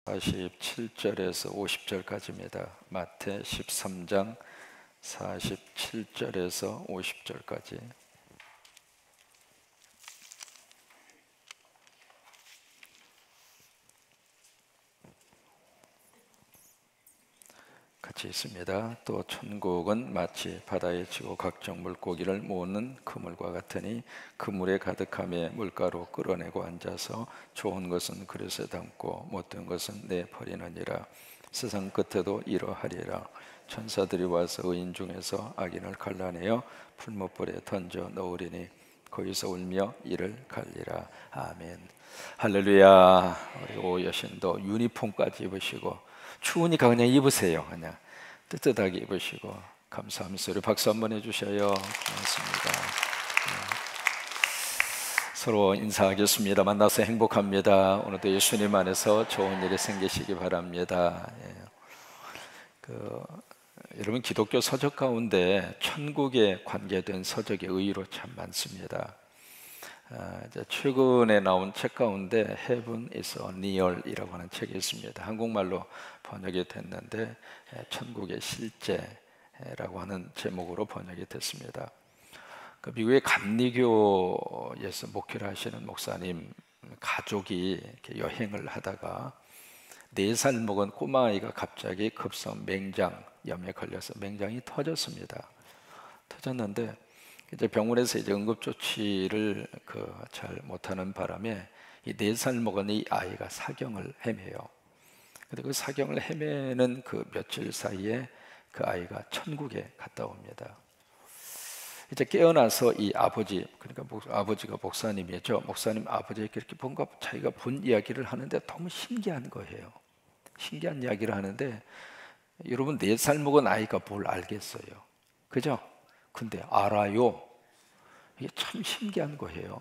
47절에서 50절까지입니다. 마태 13장 47절에서 50절까지. 같이 있습니다. 또 천국은 마치 바다에 지고 각종 물고기를 모으는 그물과 같으니 그물에 가득함에 물가로 끌어내고 앉아서 좋은 것은 그릇에 담고 못된 것은 내버리느니라. 세상 끝에도 이러하리라. 천사들이 와서 의인 중에서 악인을 갈라내어 풀무불에 던져 넣으리니 거기서 울며 이를 갈리라. 아멘. 할렐루야. 우리 오여신도 유니폼까지 입으시고 추우니까 그냥 입으세요. 그냥 뜨뜻하게 입으시고 감사하면서 우리 박수 한번 해주셔요. 고맙습니다. 서로 인사하겠습니다. 만나서 행복합니다. 오늘도 예수님 안에서 좋은 일이 생기시기 바랍니다. 여러분, 기독교 서적 가운데 천국에 관계된 서적이 의외로 참 많습니다. 최근에 나온 책 가운데 Heaven is Near이라고 하는 책이 있습니다. 한국말로 번역이 됐는데 천국의 실제라고 하는 제목으로 번역이 됐습니다. 미국의 감리교에서 목회를 하시는 목사님 가족이 이렇게 여행을 하다가 4살 먹은 꼬마아이가 갑자기 급성 맹장염에 걸려서 맹장이 터졌습니다. 터졌는데 이제 병원에서 이제 응급조치를 잘 못하는 바람에 이 4살 먹은 이 아이가 사경을 헤매요. 근데 그 사경을 헤매는 그 며칠 사이에 그 아이가 천국에 갔다 옵니다. 이제 깨어나서 이 아버지, 그러니까 아버지가 목사님이죠. 목사님 아버지에게 이렇게 뭔가 자기가 본 이야기를 하는데 너무 신기한 거예요. 신기한 이야기를 하는데 여러분, 4살 먹은 아이가 뭘 알겠어요? 그죠? 근데 알아요. 이게 참 신기한 거예요.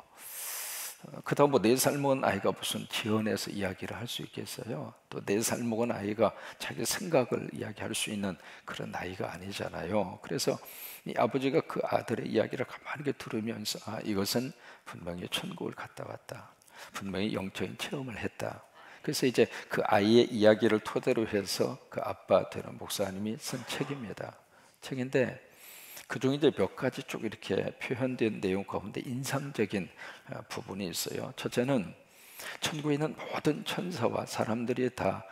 그다음 4살 먹은 아이가 무슨 지어내서 이야기를 할 수 있겠어요? 또 4살 먹은 아이가 자기 생각을 이야기할 수 있는 그런 나이가 아니잖아요. 그래서 이 아버지가 그 아들의 이야기를 가만히 들으면서 이것은 분명히 천국을 갔다 왔다. 분명히 영적인 체험을 했다. 그래서 이제 그 아이의 이야기를 토대로 해서 그 아빠 되는 목사님이 쓴 책입니다. 책인데 그중에 이제 몇 가지 쭉 이렇게 표현된 내용 가운데 인상적인 부분이 있어요. 첫째는 천국에 있는 모든 천사와 사람들이 다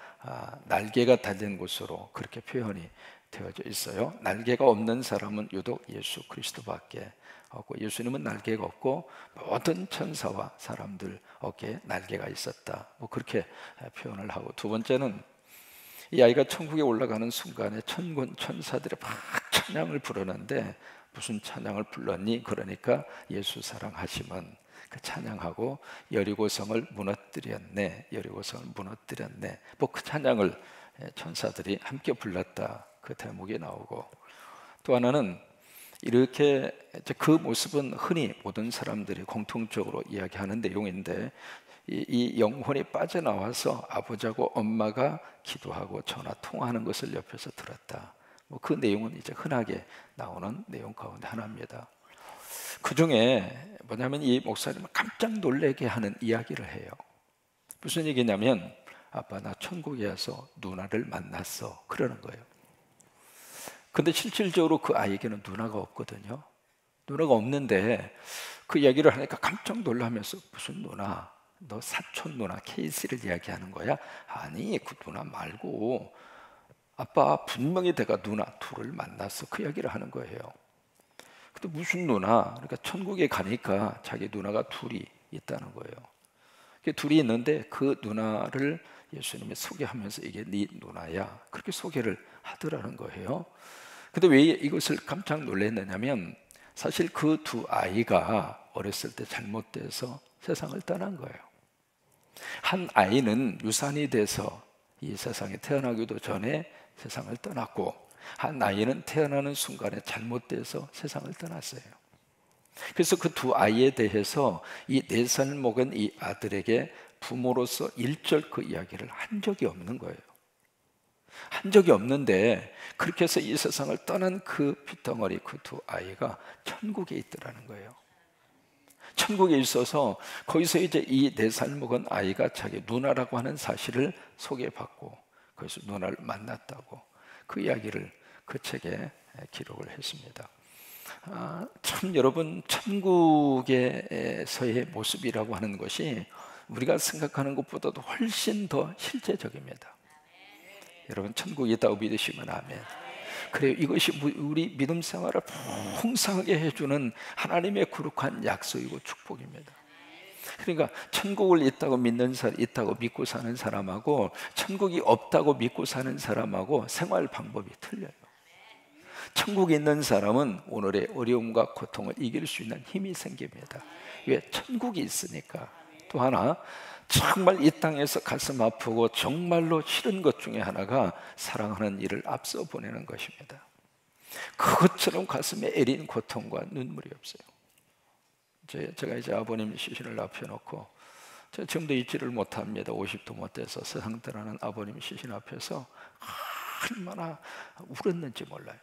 날개가 달린 곳으로 그렇게 표현이 되어져 있어요. 날개가 없는 사람은 유독 예수 그리스도밖에 없고, 예수님은 날개가 없고 모든 천사와 사람들 어깨에 날개가 있었다. 그렇게 표현을 하고, 두 번째는 이 아이가 천국에 올라가는 순간에 천군 천사들이 막 찬양을 부르는데 무슨 찬양을 불렀니? 그러니까 예수 사랑하시면 그 찬양하고 여리고성을 무너뜨렸네, 여리고성을 무너뜨렸네, 그 찬양을 천사들이 함께 불렀다. 그 대목이 나오고, 또 하나는 이렇게 그 모습은 흔히 모든 사람들이 공통적으로 이야기하는 내용인데 이 영혼이 빠져나와서 아버지하고 엄마가 기도하고 전화 통화하는 것을 옆에서 들었다. 그 내용은 이제 흔하게 나오는 내용 가운데 하나입니다. 그 중에 뭐냐면 이 목사님은 깜짝 놀라게 하는 이야기를 해요. 무슨 얘기냐면, 아빠 나 천국에 와서 누나를 만났어, 그러는 거예요. 근데 실질적으로 그 아이에게는 누나가 없거든요. 누나가 없는데 그 이야기를 하니까 깜짝 놀라면서, 무슨 누나? 너 사촌 누나 케이스를 이야기하는 거야? 아니, 그 누나 말고 아빠 분명히 내가 누나 둘을 만났어, 그 이야기를 하는 거예요. 근데 무슨 누나? 그러니까 천국에 가니까 자기 누나가 둘이 있다는 거예요. 둘이 있는데 그 누나를 예수님이 소개하면서 이게 네 누나야, 그렇게 소개를 하더라는 거예요. 근데 왜 이것을 깜짝 놀랐느냐면, 사실 그 두 아이가 어렸을 때 잘못돼서 세상을 떠난 거예요. 한 아이는 유산이 돼서 이 세상에 태어나기도 전에 세상을 떠났고, 한 아이는 태어나는 순간에 잘못돼서 세상을 떠났어요. 그래서 그 두 아이에 대해서 이 4살 먹은 이 아들에게 부모로서 일절 그 이야기를 한 적이 없는 거예요. 한 적이 없는데 그렇게 해서 이 세상을 떠난 그 핏덩어리, 그 두 아이가 천국에 있더라는 거예요. 천국에 있어서 거기서 이제 이 4살 먹은 아이가 자기 누나라고 하는 사실을 소개받고 거기서 누나를 만났다고 그 이야기를 그 책에 기록을 했습니다. 참 여러분, 천국에서의 모습이라고 하는 것이 우리가 생각하는 것보다도 훨씬 더 실제적입니다. 여러분, 천국이 있다고 믿으시면 아멘. 그래요. 이것이 우리 믿음 생활을 풍성하게 해주는 하나님의 거룩한 약속이고 축복입니다. 그러니까 천국을 있다고 믿고 사는 사람하고 천국이 없다고 믿고 사는 사람하고 생활 방법이 틀려요. 천국에 있는 사람은 오늘의 어려움과 고통을 이길 수 있는 힘이 생깁니다. 왜? 천국이 있으니까. 또 하나, 정말 이 땅에서 가슴 아프고 정말로 싫은 것 중에 하나가 사랑하는 이를 앞서 보내는 것입니다. 그것처럼 가슴에 애린 고통과 눈물이 없어요. 제가 이제 아버님 시신을 앞에 놓고 제가 지금도 잊지를 못합니다. 50도 못 돼서 세상 떠나는 아버님 시신 앞에서 얼마나 울었는지 몰라요.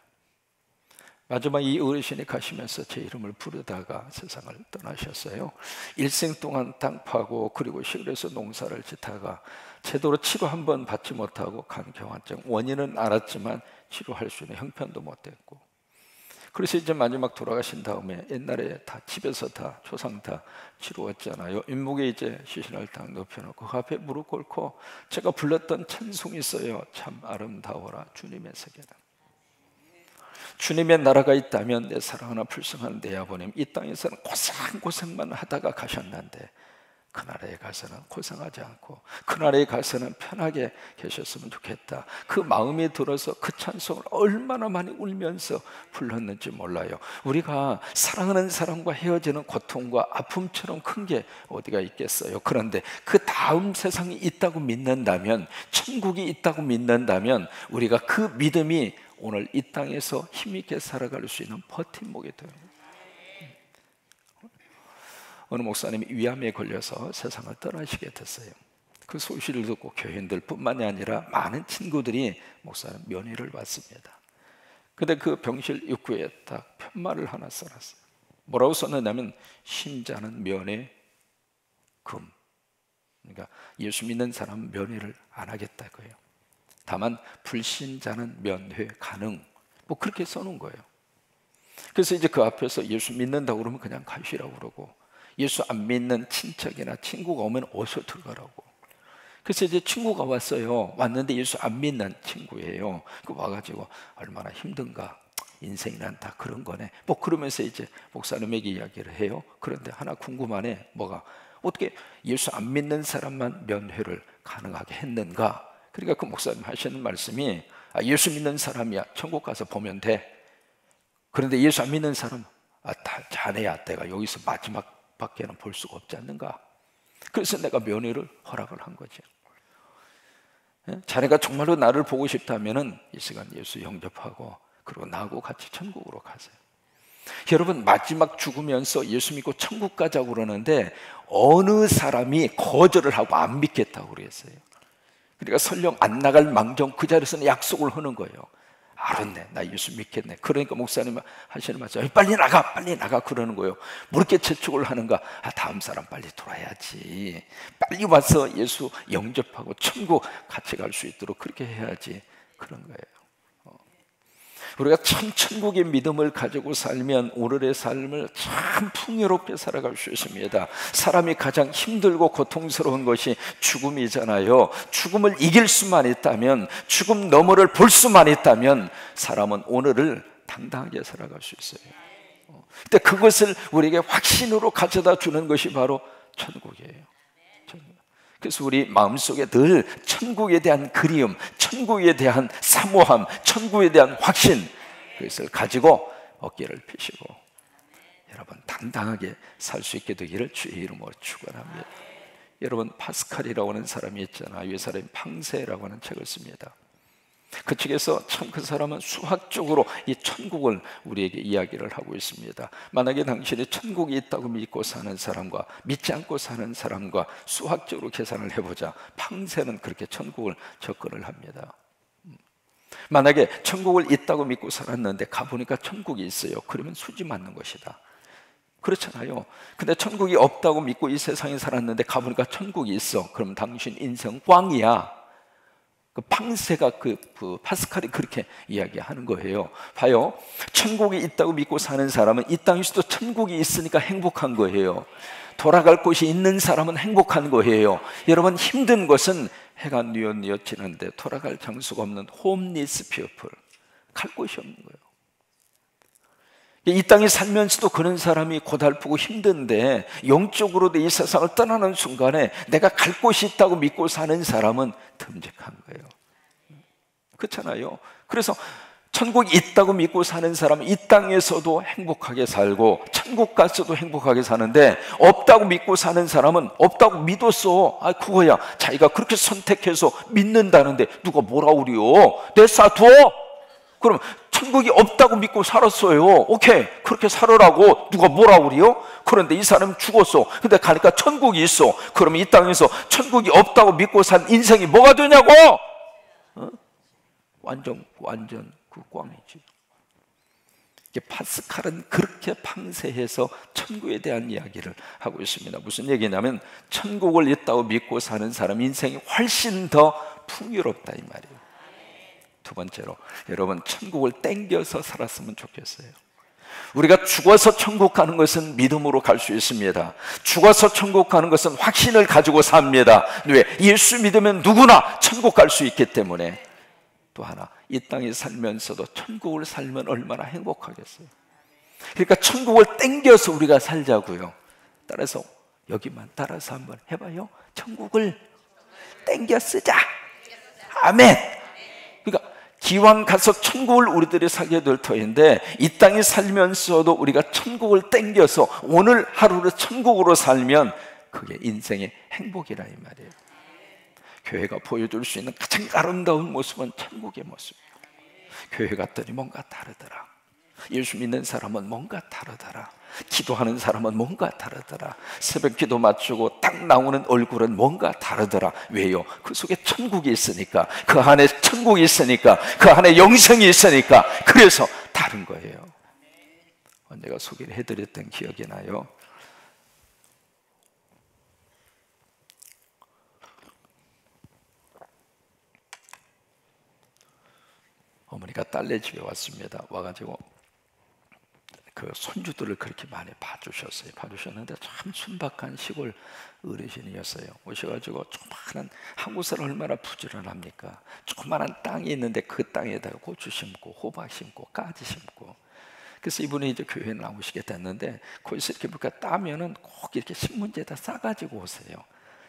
마지막 이 어르신이 가시면서 제 이름을 부르다가 세상을 떠나셨어요. 일생 동안 땅 파고 그리고 시골에서 농사를 짓다가 제대로 치료 한 번 받지 못하고 간경화증, 원인은 알았지만 치료할 수 있는 형편도 못 됐고, 그래서 이제 마지막 돌아가신 다음에 옛날에 다 집에서 다 조상 다 치루었잖아요. 인목에 이제 시신을 딱 높여놓고 그 앞에 무릎 꿇고 제가 불렀던 찬송이 있어요. 참 아름다워라 주님의 세계는. 주님의 나라가 있다면 내 사랑하는 불쌍한 내 아버님 이 땅에서는 고생만 하다가 가셨는데 그 나라에 가서는 고생하지 않고 그 나라에 가서는 편하게 계셨으면 좋겠다. 그 마음이 들어서 그 찬송을 얼마나 많이 울면서 불렀는지 몰라요. 우리가 사랑하는 사람과 헤어지는 고통과 아픔처럼 큰 게 어디가 있겠어요. 그런데 그 다음 세상이 있다고 믿는다면, 천국이 있다고 믿는다면 우리가 그 믿음이 오늘 이 땅에서 힘있게 살아갈 수 있는 버팀목이 되는 거예요. 어느 목사님이 위암에 걸려서 세상을 떠나시게 됐어요. 그 소식을 듣고 교인들 뿐만이 아니라 많은 친구들이 목사님 면회를 받습니다. 근데 그 병실 입구에 딱 편말을 하나 써놨어요. 뭐라고 썼느냐면 신자는 면회 금. 그러니까 예수 믿는 사람은 면회를 안 하겠다고요. 다만 불신자는 면회 가능. 뭐 그렇게 써놓은 거예요. 그래서 이제 그 앞에서 예수 믿는다고 그러면 그냥 가시라고 그러고, 예수 안 믿는 친척이나 친구가 오면 어서 들어가라고. 그래서 이제 친구가 왔어요. 왔는데 예수 안 믿는 친구예요. 그 와가지고 얼마나 힘든가, 인생이란 다 그런 거네. 뭐 그러면서 이제 목사님에게 이야기를 해요. 그런데 하나 궁금하네. 뭐가? 어떻게 예수 안 믿는 사람만 면회를 가능하게 했는가? 그러니까 그 목사님 하시는 말씀이 예수 믿는 사람이야 천국 가서 보면 돼. 그런데 예수 안 믿는 사람 다 자네야 내가 여기서 마지막 밖에는 볼 수가 없지 않는가? 그래서 내가 면회를 허락을 한 거죠. 자네가 정말로 나를 보고 싶다면은 이 시간 예수 영접하고 그리고 나하고 같이 천국으로 가세요. 여러분, 마지막 죽으면서 예수 믿고 천국 가자고 그러는데 어느 사람이 거절을 하고 안 믿겠다고 그랬어요. 그러니까 설령 안 나갈 망정 그 자리에서는 약속을 하는 거예요. 알았네, 나 예수 믿겠네. 그러니까 목사님 하시는 말씀, 빨리 나가 그러는 거예요. 뭐 이렇게 재촉을 하는가? 다음 사람 빨리 돌아야지. 빨리 와서 예수 영접하고 천국 같이 갈 수 있도록 그렇게 해야지. 그런 거예요. 우리가 참 천국의 믿음을 가지고 살면 오늘의 삶을 참 풍요롭게 살아갈 수 있습니다. 사람이 가장 힘들고 고통스러운 것이 죽음이잖아요. 죽음을 이길 수만 있다면, 죽음 너머를 볼 수만 있다면 사람은 오늘을 당당하게 살아갈 수 있어요. 근데 그것을 우리에게 확신으로 가져다 주는 것이 바로 천국이에요. 그래서 우리 마음속에 늘 천국에 대한 그리움, 천국에 대한 사모함, 천국에 대한 확신, 그것을 가지고 어깨를 펴시고 여러분 당당하게 살 수 있게 되기를 주의 이름으로 축원합니다. 여러분, 파스칼이라고 하는 사람이 있잖아요. 이 사람이 팡세라고 하는 책을 씁니다. 그 책에서 참 그 사람은 수학적으로 이 천국을 우리에게 이야기를 하고 있습니다. 만약에 당신이 천국이 있다고 믿고 사는 사람과 믿지 않고 사는 사람과 수학적으로 계산을 해보자. 팡세는 그렇게 천국을 접근을 합니다. 만약에 천국을 있다고 믿고 살았는데 가보니까 천국이 있어요. 그러면 수지 맞는 것이다. 그렇잖아요. 근데 천국이 없다고 믿고 이 세상에 살았는데 가보니까 천국이 있어. 그럼 당신 인생 꽝이야. 그 팡세가 그 파스칼이 그렇게 이야기하는 거예요. 봐요. 천국이 있다고 믿고 사는 사람은 이 땅에서도 천국이 있으니까 행복한 거예요. 돌아갈 곳이 있는 사람은 행복한 거예요. 여러분, 힘든 것은 해가 뉘엿뉘엿 지는데 돌아갈 장소가 없는 홈리스 피어플, 갈 곳이 없는 거예요. 이 땅에 살면서도 그런 사람이 고달프고 힘든데 영적으로도 이 세상을 떠나는 순간에 내가 갈 곳이 있다고 믿고 사는 사람은 듬직한 거예요. 그렇잖아요. 그래서 천국이 있다고 믿고 사는 사람은 이 땅에서도 행복하게 살고 천국 가서도 행복하게 사는데, 없다고 믿고 사는 사람은 없다고 믿었어. 아, 그거야. 자기가 그렇게 선택해서 믿는다는데 누가 뭐라 그래요? 내놔둬. 그럼 천국이 없다고 믿고 살았어요. 오케이, 그렇게 살으라고 누가 뭐라 그래요? 그런데 이 사람은 죽었어. 근데 가니까 천국이 있어. 그러면 이 땅에서 천국이 없다고 믿고 산 인생이 뭐가 되냐고? 완전 그 꽝이지. 파스칼은 그렇게 팡세해서 천국에 대한 이야기를 하고 있습니다. 무슨 얘기냐면 천국을 있다고 믿고 사는 사람 인생이 훨씬 더 풍요롭다 이 말이에요. 두 번째로, 여러분, 천국을 땡겨서 살았으면 좋겠어요. 우리가 죽어서 천국 가는 것은 믿음으로 갈 수 있습니다. 죽어서 천국 가는 것은 확신을 가지고 삽니다. 왜? 예수 믿으면 누구나 천국 갈 수 있기 때문에. 또 하나, 이 땅에 살면서도 천국을 살면 얼마나 행복하겠어요. 그러니까 천국을 땡겨서 우리가 살자고요. 따라서 여기만 따라서 한번 해봐요. 천국을 땡겨 쓰자. 아멘. 그러니까 기왕 가서 천국을 우리들이 살게 될 터인데, 이 땅에 살면서도 우리가 천국을 땡겨서 오늘 하루를 천국으로 살면 그게 인생의 행복이라 이 말이에요. 교회가 보여줄 수 있는 가장 아름다운 모습은 천국의 모습이에요. 교회 갔더니 뭔가 다르더라. 예수 믿는 사람은 뭔가 다르더라. 기도하는 사람은 뭔가 다르더라. 새벽 기도 맞추고 딱 나오는 얼굴은 뭔가 다르더라. 왜요? 그 속에 천국이 있으니까, 그 안에 천국이 있으니까, 그 안에 영생이 있으니까. 그래서 다른 거예요. 언제가 소개를 해드렸던 기억이 나요. 어머니가 딸네 집에 왔습니다. 와가지고 그 손주들을 그렇게 많이 봐주셨어요. 봐주셨는데 참 순박한 시골 어르신이었어요. 오셔가지고 조그마한, 한국 사람 얼마나 부지런합니까? 조그마한 땅이 있는데 그 땅에다가 고추 심고 호박 심고 가지 심고. 그래서 이분이 이제 교회에 나오시게 됐는데, 거기서 이렇게 보니까 따면은 꼭 이렇게 신문지에다 싸가지고 오세요.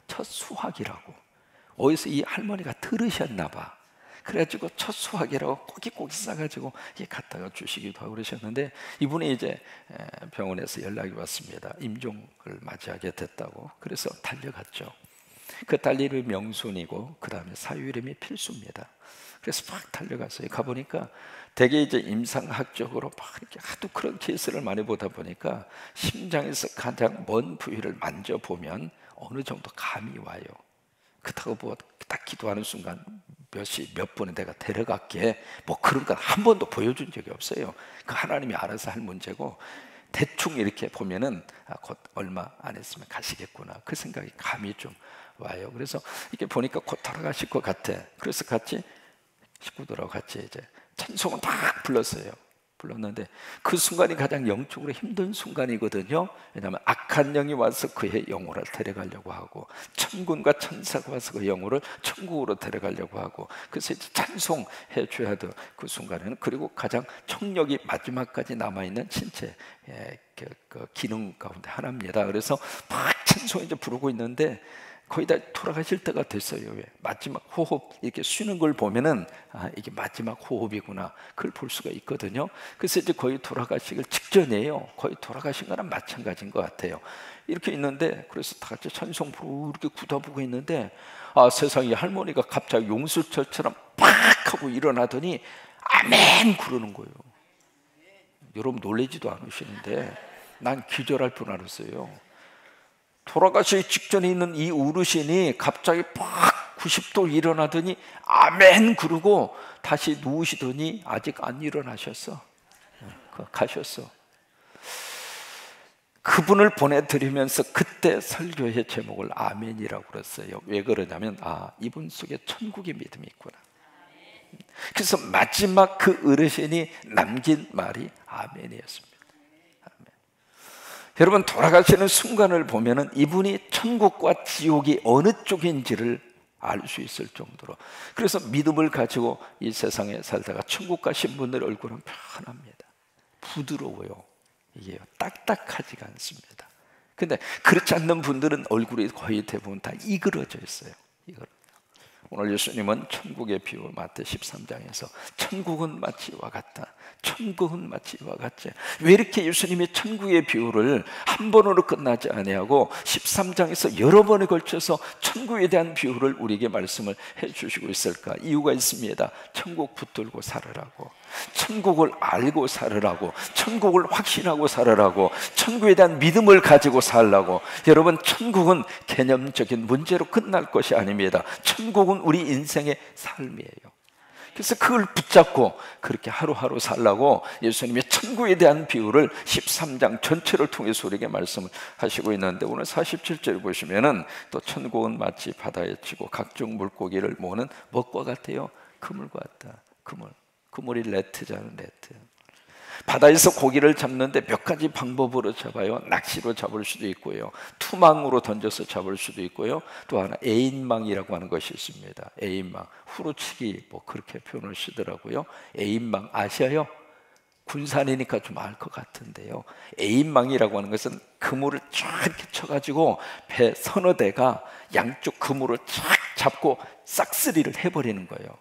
첫 수확이라고. 어디서 이 할머니가 들으셨나 봐. 그래가지고 첫 수확이라고 꼬깃꼬깃 싸가지고 갖다가 주시기도 하고 그러셨는데, 이분이 이제 병원에서 연락이 왔습니다. 임종을 맞이하게 됐다고. 그래서 달려갔죠. 그 딸 이름이 명순이고 그 다음에 사유 이름이 필수입니다. 그래서 막 달려갔어요. 가보니까 되게 이제 임상학적으로 막 이렇게 하도 그런 케이스를 많이 보다 보니까 심장에서 가장 먼 부위를 만져보면 어느 정도 감이 와요. 그렇다고 뭐 딱 기도하는 순간 몇 분에 내가 데려갈게, 뭐 그런 건 한 번도 보여준 적이 없어요. 그 하나님이 알아서 할 문제고, 대충 이렇게 보면은 곧 얼마 안 했으면 가시겠구나, 그 생각이 감이 좀 와요. 그래서 이렇게 보니까 곧 돌아가실 것 같아. 그래서 같이 식구들하고 같이 이제 찬송을 막 불렀어요. 불렀는데 그 순간이 가장 영적으로 힘든 순간이거든요. 왜냐하면 악한 영이 와서 그의 영혼을 데려가려고 하고, 천군과 천사가 와서 그 영혼을 천국으로 데려가려고 하고, 그래서 이제 찬송해 줘야 돼. 그 순간에는. 그리고 가장 청력이 마지막까지 남아있는 신체 그 기능 가운데 하나입니다. 그래서 막 찬송 이제 부르고 있는데 거의 다 돌아가실 때가 됐어요. 왜? 마지막 호흡 이렇게 쉬는 걸 보면은 이게 마지막 호흡이구나, 그걸 볼 수가 있거든요. 그래서 이제 거의 돌아가시길 직전이에요. 거의 돌아가신 거랑 마찬가지인 것 같아요. 이렇게 있는데, 그래서 다 같이 찬송 부르고 이렇게 굳어보고 있는데, 세상에, 할머니가 갑자기 용수철처럼 팍 하고 일어나더니 아멘 그러는 거예요. 여러분 놀라지도 않으시는데 난 기절할 뻔 알았어요. 돌아가시기 직전에 있는 이 어르신이 갑자기 팍 90도 일어나더니 아멘 그러고 다시 누우시더니 아직 안 일어나셨어. 가셨어. 그분을 보내드리면서 그때 설교의 제목을 아멘이라고 그랬어요. 왜 그러냐면 이분 속에 천국의 믿음이 있구나. 그래서 마지막 그 어르신이 남긴 말이 아멘이었습니다. 아멘. 여러분, 돌아가시는 순간을 보면은 이분이 천국과 지옥이 어느 쪽인지를 알 수 있을 정도로, 그래서 믿음을 가지고 이 세상에 살다가 천국 가신 분들 얼굴은 편합니다. 부드러워요. 이게 딱딱하지가 않습니다. 근데 그렇지 않는 분들은 얼굴이 거의 대부분 다 이그러져 있어요. 오늘 예수님은 천국의 비유 마태 13장에서 천국은 마치 이와 같다, 천국은 마치 이와 같지. 왜 이렇게 예수님이 천국의 비유를 한 번으로 끝나지 아니하고 13장에서 여러 번에 걸쳐서 천국에 대한 비유를 우리에게 말씀을 해주시고 있을까? 이유가 있습니다. 천국 붙들고 살으라고, 천국을 알고 살으라고, 천국을 확신하고 살으라고, 천국에 대한 믿음을 가지고 살라고. 여러분, 천국은 개념적인 문제로 끝날 것이 아닙니다. 천국은 우리 인생의 삶이에요. 그래서 그걸 붙잡고 그렇게 하루하루 살라고 예수님이 천국에 대한 비유를 13장 전체를 통해서 우리에게 말씀을 하시고 있는데, 오늘 47절 보시면은 또 천국은 마치 바다에 치고 각종 물고기를 모으는 먹과 같아요. 그물과 같다. 그물이 레트잖아요. 레트. 바다에서 고기를 잡는데 몇 가지 방법으로 잡아요. 낚시로 잡을 수도 있고요, 투망으로 던져서 잡을 수도 있고요, 또 하나 애인망이라고 하는 것이 있습니다. 애인망, 후루치기 그렇게 표현을 쓰더라고요. 애인망 아셔요? 군산이니까 좀 알 것 같은데요, 애인망이라고 하는 것은 그물을 쫙 이렇게 쳐가지고 배 서너 대가 양쪽 그물을 쫙 잡고 싹쓸이를 해버리는 거예요.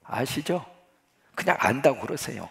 아시죠? 그냥 안다고 그러세요.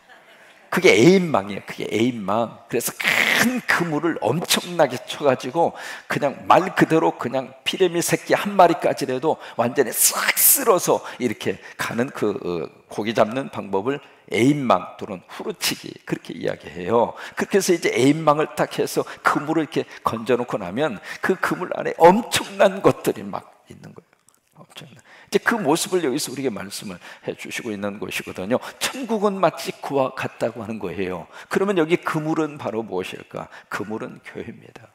그게 애인망이에요. 그게 애인망. 그래서 큰 그물을 엄청나게 쳐가지고 그냥 말 그대로 그냥 피레미 새끼 한 마리까지라도 완전히 싹 쓸어서 이렇게 가는 그 고기 잡는 방법을 애인망 또는 후루치기 그렇게 이야기해요. 그렇게 해서 이제 애인망을 딱 해서 그물을 이렇게 건져놓고 나면 그 그물 안에 엄청난 것들이 막 있는 거예요. 엄청난. 이제 그 모습을 여기서 우리에게 말씀을 해주시고 있는 것이거든요. 천국은 마치 그와 같다고 하는 거예요. 그러면 여기 그물은 바로 무엇일까? 그물은 교회입니다.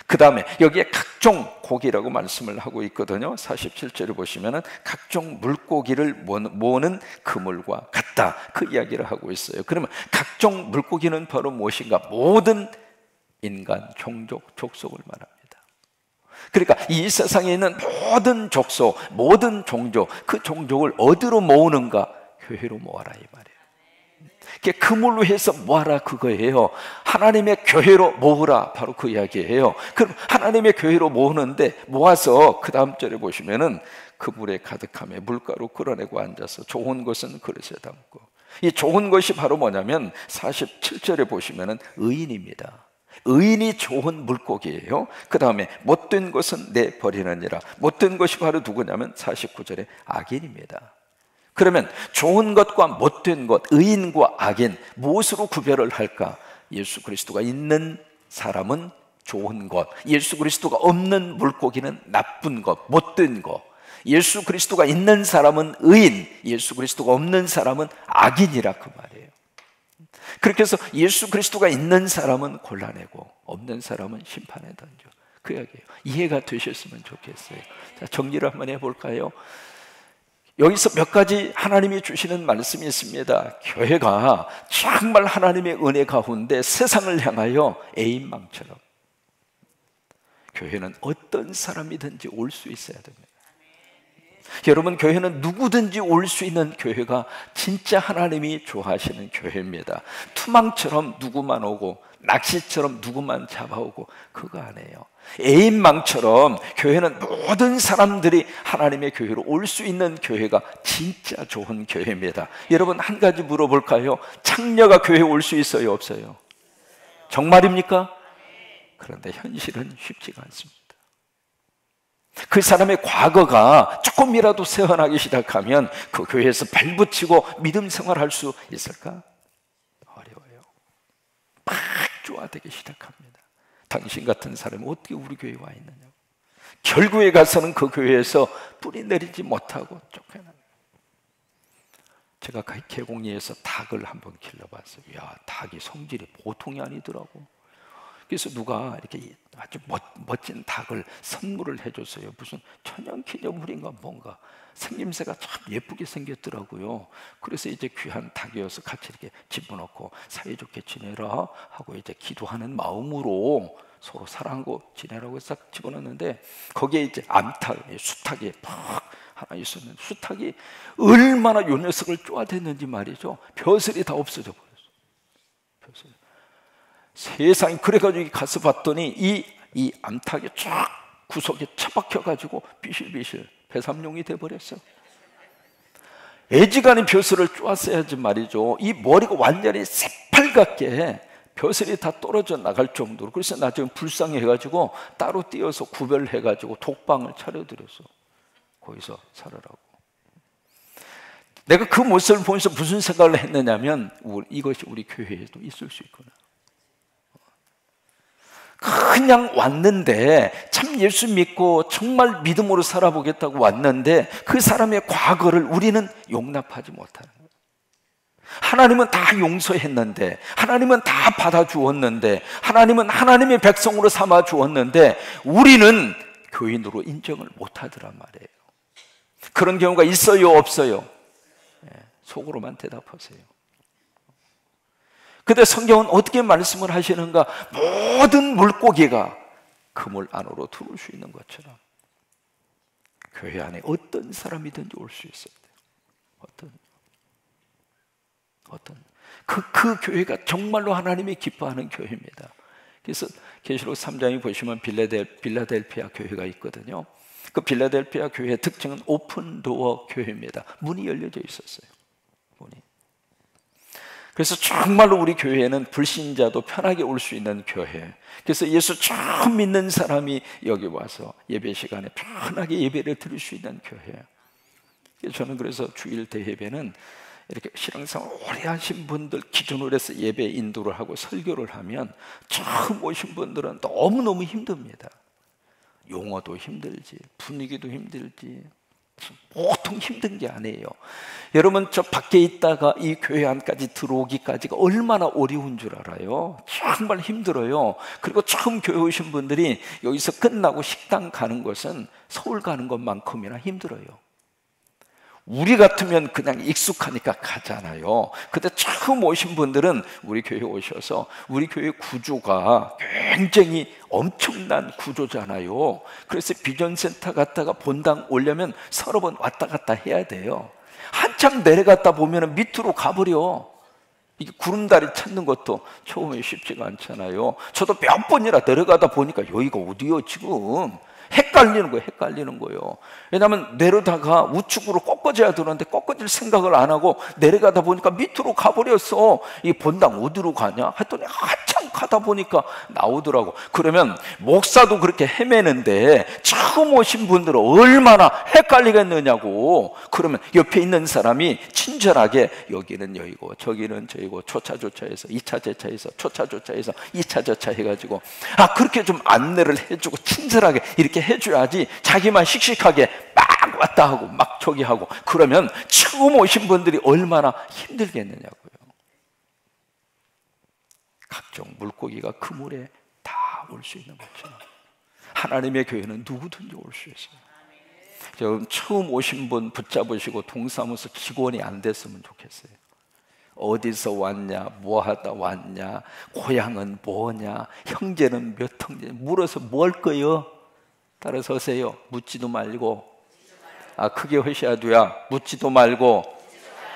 그 다음에 여기에 각종 고기라고 말씀을 하고 있거든요. 47절을 보시면은 각종 물고기를 모으는 그물과 같다, 그 이야기를 하고 있어요. 그러면 각종 물고기는 바로 무엇인가? 모든 인간, 종족, 족속을 말합니다. 그러니까 이 세상에 있는 모든 족속, 모든 종족, 그 종족을 어디로 모으는가? 교회로 모아라, 이 말이에요. 그물로 해서 모아라, 그거예요. 하나님의 교회로 모으라, 바로 그 이야기예요. 그럼 하나님의 교회로 모으는데, 모아서 그 다음 절에 보시면은 그물에 가득함에 물가로 끌어내고 앉아서 좋은 것은 그릇에 담고, 이 좋은 것이 바로 뭐냐면 47절에 보시면은 의인입니다. 의인이 좋은 물고기예요. 그 다음에 못된 것은 내버리느니라. 못된 것이 바로 누구냐면 49절에 악인입니다. 그러면 좋은 것과 못된 것, 의인과 악인, 무엇으로 구별을 할까? 예수 그리스도가 있는 사람은 좋은 것, 예수 그리스도가 없는 물고기는 나쁜 것, 못된 것. 예수 그리스도가 있는 사람은 의인, 예수 그리스도가 없는 사람은 악인이라, 그 말이에요. 그렇게 해서 예수 그리스도가 있는 사람은 골라내고 없는 사람은 심판에 던져, 그 이야기예요. 이해가 되셨으면 좋겠어요. 자, 정리를 한번 해볼까요? 여기서 몇 가지 하나님이 주시는 말씀이 있습니다. 교회가 정말 하나님의 은혜 가운데 세상을 향하여 애인망처럼, 교회는 어떤 사람이든지 올 수 있어야 됩니다. 여러분, 교회는 누구든지 올 수 있는 교회가 진짜 하나님이 좋아하시는 교회입니다. 투망처럼 누구만 오고 낚시처럼 누구만 잡아오고 그거 아니에요. 애인망처럼 교회는 모든 사람들이 하나님의 교회로 올 수 있는 교회가 진짜 좋은 교회입니다. 여러분, 한 가지 물어볼까요? 창녀가 교회에 올 수 있어요, 없어요? 정말입니까? 그런데 현실은 쉽지가 않습니다. 그 사람의 과거가 조금이라도 새어나기 시작하면 그 교회에서 발붙이고 믿음 생활할 수 있을까? 어려워요. 막 쪼아대기 시작합니다. 당신 같은 사람이 어떻게 우리 교회에 와 있느냐고. 결국에 가서는 그 교회에서 뿌리 내리지 못하고 쫓겨납니다. 제가 계곡리에서 닭을 한번 길러봤어요. 야, 닭이 성질이 보통이 아니더라고. 그래서 누가 이렇게 아주 멋진 닭을 선물을 해줬어요. 무슨 천연기념물인가 뭔가 생김새가 참 예쁘게 생겼더라고요. 그래서 이제 귀한 닭이어서 같이 이렇게 집어넣고 사이좋게 지내라 하고 이제 기도하는 마음으로 서로 사랑하고 지내라고 해서 집어넣는데, 거기에 이제 암탉, 수탉이 팍 하나 있었는데, 수탉이 얼마나 요 녀석을 쪼아댔는지 말이죠. 벼슬이 다 없어져 버렸어. 벼슬. 세상에. 그래가지고 가서 봤더니 이 암탉이 쫙 구석에 처박혀가지고 비실비실 배삼룡이 돼버렸어. 애지간히 벼슬을 쪼았어야지 말이죠. 이 머리가 완전히 새빨갛게 벼슬이 다 떨어져 나갈 정도로. 그래서 나 지금 불쌍해가지고 따로 띄어서 구별해가지고 독방을 차려드렸어. 거기서 살으라고. 내가 그 모습을 보면서 무슨 생각을 했느냐면, 이것이 우리 교회에도 있을 수 있구나. 그냥 왔는데, 참 예수 믿고 정말 믿음으로 살아보겠다고 왔는데 그 사람의 과거를 우리는 용납하지 못하는 거예요. 하나님은 다 용서했는데, 하나님은 다 받아주었는데, 하나님은 하나님의 백성으로 삼아주었는데 우리는 교인으로 인정을 못하더란 말이에요. 그런 경우가 있어요, 없어요? 속으로만 대답하세요. 근데 성경은 어떻게 말씀을 하시는가? 모든 물고기가 그물 안으로 들어올 수 있는 것처럼 교회 안에 어떤 사람이든지 올 수 있어야 돼요. 그 교회가 정말로 하나님이 기뻐하는 교회입니다. 그래서 계시록 3장에 보시면 빌라델피아 교회가 있거든요. 그 빌라델피아 교회의 특징은 오픈도어 교회입니다. 문이 열려져 있었어요. 문이. 그래서 정말로 우리 교회에는 불신자도 편하게 올 수 있는 교회. 그래서 예수 처음 믿는 사람이 여기 와서 예배 시간에 편하게 예배를 드릴 수 있는 교회. 저는 그래서 주일 대예배는 이렇게 신앙생활 오래 하신 분들 기준으로 해서 예배 인도를 하고 설교를 하면 처음 오신 분들은 너무너무 힘듭니다. 용어도 힘들지, 분위기도 힘들지, 보통 힘든 게 아니에요. 여러분, 저 밖에 있다가 이 교회 안까지 들어오기까지가 얼마나 어려운 줄 알아요? 정말 힘들어요. 그리고 처음 교회 오신 분들이 여기서 끝나고 식당 가는 것은 서울 가는 것만큼이나 힘들어요. 우리 같으면 그냥 익숙하니까 가잖아요. 근데 처음 오신 분들은 우리 교회 오셔서, 우리 교회 구조가 굉장히 엄청난 구조잖아요. 그래서 비전센터 갔다가 본당 오려면 서너 번 왔다 갔다 해야 돼요. 한참 내려갔다 보면 밑으로 가버려. 이게 구름다리 찾는 것도 처음에 쉽지가 않잖아요. 저도 몇 번이나 내려가다 보니까 여기가 어디요 지금? 헷갈리는 거예요. 왜냐하면 내려다가 우측으로 꺾어져야 되는데 꺾어질 생각을 안 하고 내려가다 보니까 밑으로 가버렸어. 이 본당 어디로 가냐 했더니 한참 가다 보니까 나오더라고. 그러면 목사도 그렇게 헤매는데 처음 오신 분들은 얼마나 헷갈리겠느냐고. 그러면 옆에 있는 사람이 친절하게 여기는 여기고 저기는 저기고 조차조차해서 2차 제차해서 조차조차해서 2차 저차 해가지고 그렇게 좀 안내를 해주고 친절하게 이렇게 해줘야지 자기만 씩씩하게 막 왔다 하고 막 저기 하고 그러면 처음 오신 분들이 얼마나 힘들겠느냐고요. 각종 물고기가 그 물에 다 올 수 있는 것처럼 하나님의 교회는 누구든지 올 수 있어요. 여러분, 처음 오신 분 붙잡으시고 동사무소 직원이 안 됐으면 좋겠어요. 어디서 왔냐, 뭐 하다 왔냐, 고향은 뭐냐, 형제는 몇 형제, 물어서 뭐 할 거요? 따라서 하세요. 묻지도 말고, 크게 하셔야 돼요. 묻지도 말고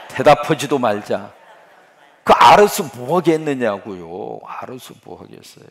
대답하지도 말자. 그 알아서 뭐 하겠느냐고요. 알아서 뭐 하겠어요.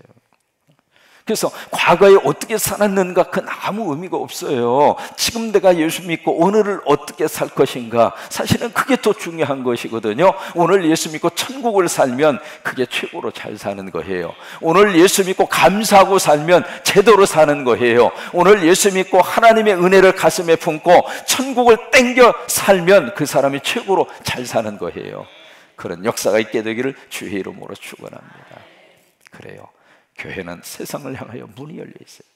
그래서 과거에 어떻게 살았는가 그건 아무 의미가 없어요. 지금 내가 예수 믿고 오늘을 어떻게 살 것인가, 사실은 그게 더 중요한 것이거든요. 오늘 예수 믿고 천국을 살면 그게 최고로 잘 사는 거예요. 오늘 예수 믿고 감사하고 살면 제대로 사는 거예요. 오늘 예수 믿고 하나님의 은혜를 가슴에 품고 천국을 땡겨 살면 그 사람이 최고로 잘 사는 거예요. 그런 역사가 있게 되기를 주의 이름으로 축원합니다. 그래요. 교회는 세상을 향하여 문이 열려 있어요.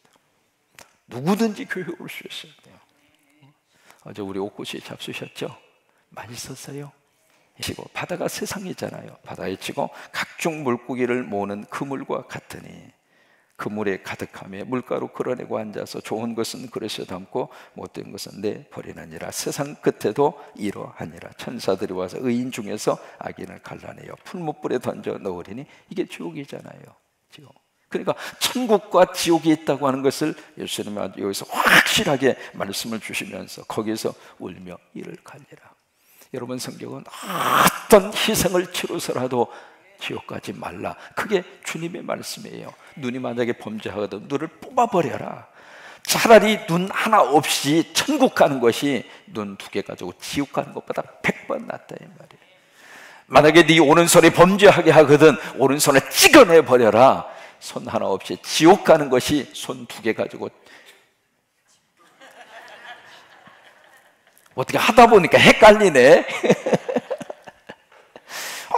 누구든지 교회에 올 수 있어야 돼요. 어제 우리 옥구씨 잡수셨죠? 맛있었어요? 바다가 세상이잖아요. 바다에 치고 각종 물고기를 모으는 그물과 같으니 그 물에 가득하며 물가로 걸어내고 앉아서 좋은 것은 그릇에 담고 못된 것은 내버리느니라. 세상 끝에도 이러하니라. 천사들이 와서 의인 중에서 악인을 갈라내어 풀무불에 던져 넣으리니 이게 지옥이잖아요. 지옥. 그러니까 천국과 지옥이 있다고 하는 것을 예수님이 여기서 확실하게 말씀을 주시면서 거기서 울며 이를 갈리라. 여러분, 성경은 어떤 희생을 치러서라도 지옥 가지 말라. 그게 주님의 말씀이에요. 눈이 만약에 범죄하거든 눈을 뽑아버려라. 차라리 눈 하나 없이 천국 가는 것이 눈 2개 가지고 지옥 가는 것보다 100번 낫다 이 말이에요. 만약에 네 오른손이 범죄하게 하거든 오른손에 찍어내버려라. 손 하나 없이 지옥 가는 것이 손 2개 가지고 어떻게 하다 보니까 헷갈리네.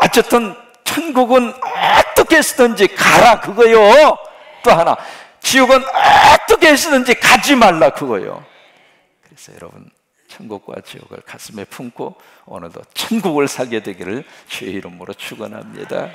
어쨌든 천국은 어떻게 쓰든지 가라 그거요. 또 하나, 지옥은 어떻게 쓰든지 가지 말라 그거요. 그래서 여러분, 천국과 지옥을 가슴에 품고 오늘도 천국을 살게 되기를 주의 이름으로 축원합니다.